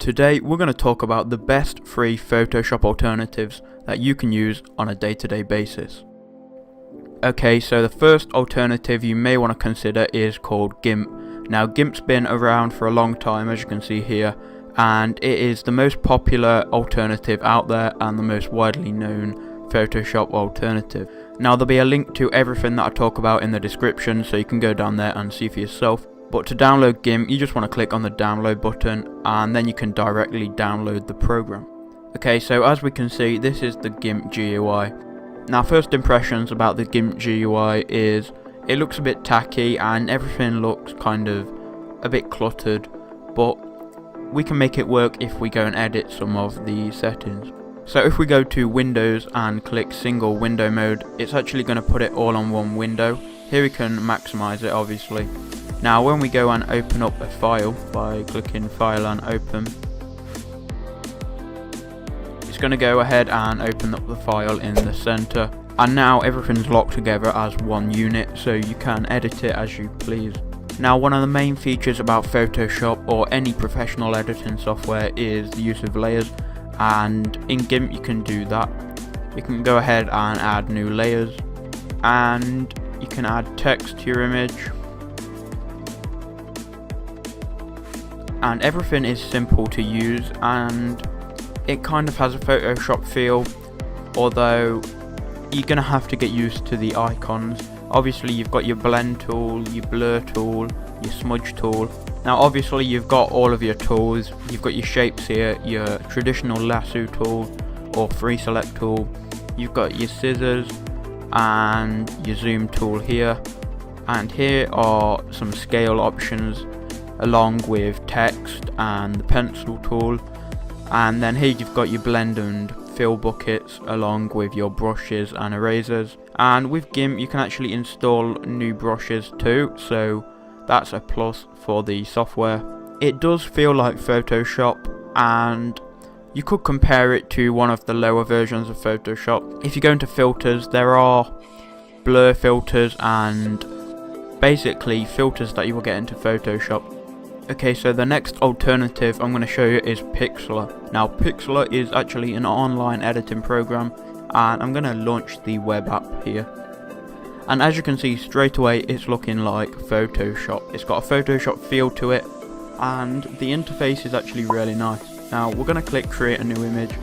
Today we're going to talk about the best free Photoshop alternatives that you can use on a day-to-day basis. Okay, so the first alternative you may want to consider is called GIMP. Now GIMP's been around for a long time, as you can see here, and it is the most popular alternative out there and the most widely known Photoshop alternative. Now there'll be a link to everything that I talk about in the description, so you can go down there and see for yourself. But to download GIMP, you just want to click on the download button and then you can directly download the program. Okay, so as we can see, this is the GIMP GUI. Now first impressions about the GIMP GUI is it looks a bit tacky and everything looks kind of a bit cluttered, but we can make it work if we go and edit some of the settings. So if we go to Windows and click single window mode, it's actually going to put it all on one window. Here we can maximize it obviously. Now when we go and open up a file by clicking File and Open, it's going to go ahead and open up the file in the center, and now everything's locked together as one unit, so you can edit it as you please. Now one of the main features about Photoshop or any professional editing software is the use of layers, and in GIMP you can do that. You can go ahead and add new layers, and you can add text to your image. And everything is simple to use and it kind of has a Photoshop feel, although you're going to have to get used to the icons. Obviously you've got your blend tool, your blur tool, your smudge tool. Now obviously you've got all of your tools. You've got your shapes here, your traditional lasso tool or free select tool. You've got your scissors and your zoom tool here. And here are some scale options, along with text and the pencil tool, and then here you've got your blend and fill buckets along with your brushes and erasers. And with GIMP you can actually install new brushes too, so that's a plus for the software. It does feel like Photoshop, and you could compare it to one of the lower versions of Photoshop. If you go into filters, there are blur filters and basically filters that you will get into Photoshop. Okay, so the next alternative I'm going to show you is Pixlr. Now Pixlr is actually an online editing program, and I'm going to launch the web app here. And as you can see straight away, it's looking like Photoshop. It's got a Photoshop feel to it, and the interface is actually really nice. Now we're going to click create a new image,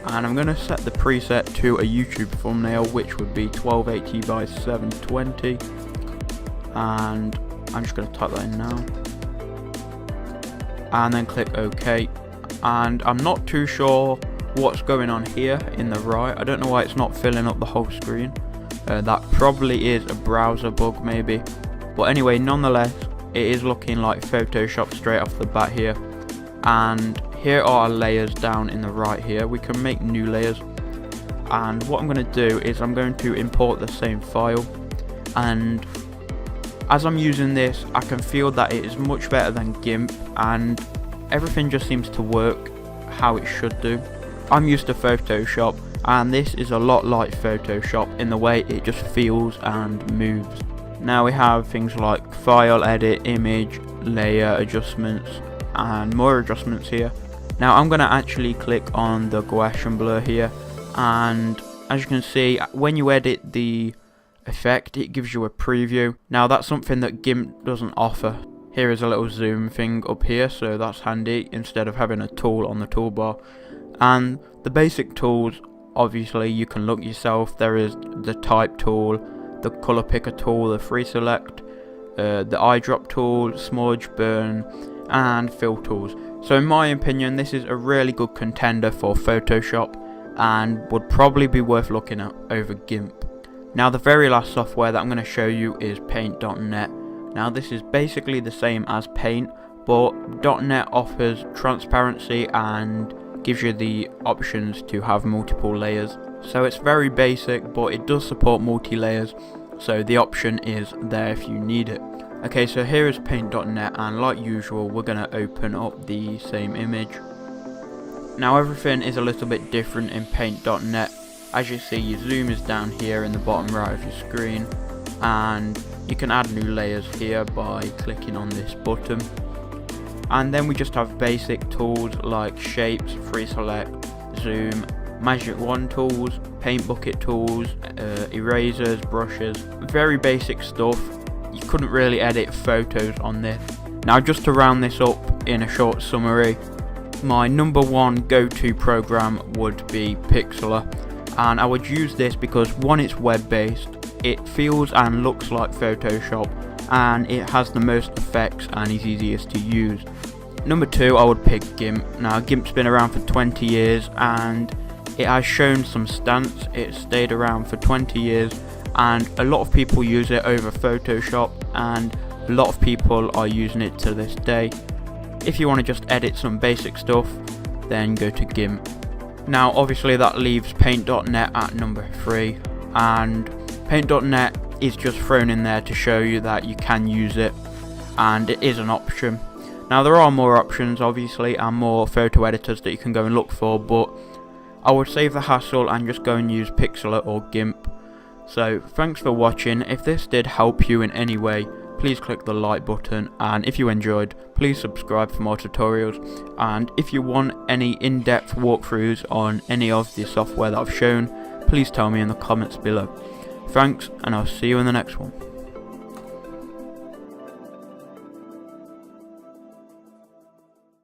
and I'm going to set the preset to a YouTube thumbnail, which would be 1280 by 720, and I'm just going to type that in now. And then click OK, and I'm not too sure what's going on here in the right. I don't know why it's not filling up the whole screen. That probably is a browser bug maybe, but anyway, nonetheless it is looking like Photoshop straight off the bat here. And here are our layers down in the right here. We can make new layers, and what I'm going to do is I'm going to import the same file, and as I'm using this, I can feel that it is much better than GIMP, and everything just seems to work how it should do. I'm used to Photoshop, and this is a lot like Photoshop in the way it just feels and moves. Now we have things like file, edit, image, layer, adjustments, and more adjustments here. Now I'm going to actually click on the gouache and blur here, and as you can see, when you edit the effect, it gives you a preview. Now that's something that GIMP doesn't offer. Here is a little zoom thing up here, so that's handy instead of having a tool on the toolbar. And the basic tools, obviously you can look yourself. There is the type tool, the color picker tool, the free select, the eyedrop tool, smudge, burn, and fill tools. So in my opinion, this is a really good contender for Photoshop and would probably be worth looking at over GIMP. Now the very last software that I'm going to show you is Paint.net. Now this is basically the same as Paint, but .net offers transparency and gives you the options to have multiple layers. So it's very basic, but it does support multi-layers, so the option is there if you need it. Okay, so here is Paint.net, and like usual we're going to open up the same image. Now everything is a little bit different in Paint.net. As you see, your zoom is down here in the bottom right of your screen, and you can add new layers here by clicking on this button. And then we just have basic tools like shapes, free select, zoom, magic wand tools, paint bucket tools, erasers, brushes, very basic stuff. You couldn't really edit photos on this. Now just to round this up in a short summary, my number one go-to program would be Pixlr, and I would use this because one, it's web-based, it feels and looks like Photoshop, and it has the most effects and is easiest to use. Number two, I would pick GIMP. Now GIMP's been around for 20 years and it has shown some stance. It's stayed around for 20 years and a lot of people use it over Photoshop, and a lot of people are using it to this day. If you want to just edit some basic stuff, then go to GIMP. Now obviously that leaves Paint.net at number 3, and Paint.net is just thrown in there to show you that you can use it, and it is an option. Now there are more options obviously, and more photo editors that you can go and look for, but I would save the hassle and just go and use Pixlr or GIMP. So thanks for watching. If this did help you in any way, please click the like button, and if you enjoyed, please subscribe for more tutorials, and if you want any in-depth walkthroughs on any of the software that I've shown, please tell me in the comments below. Thanks, and I'll see you in the next one.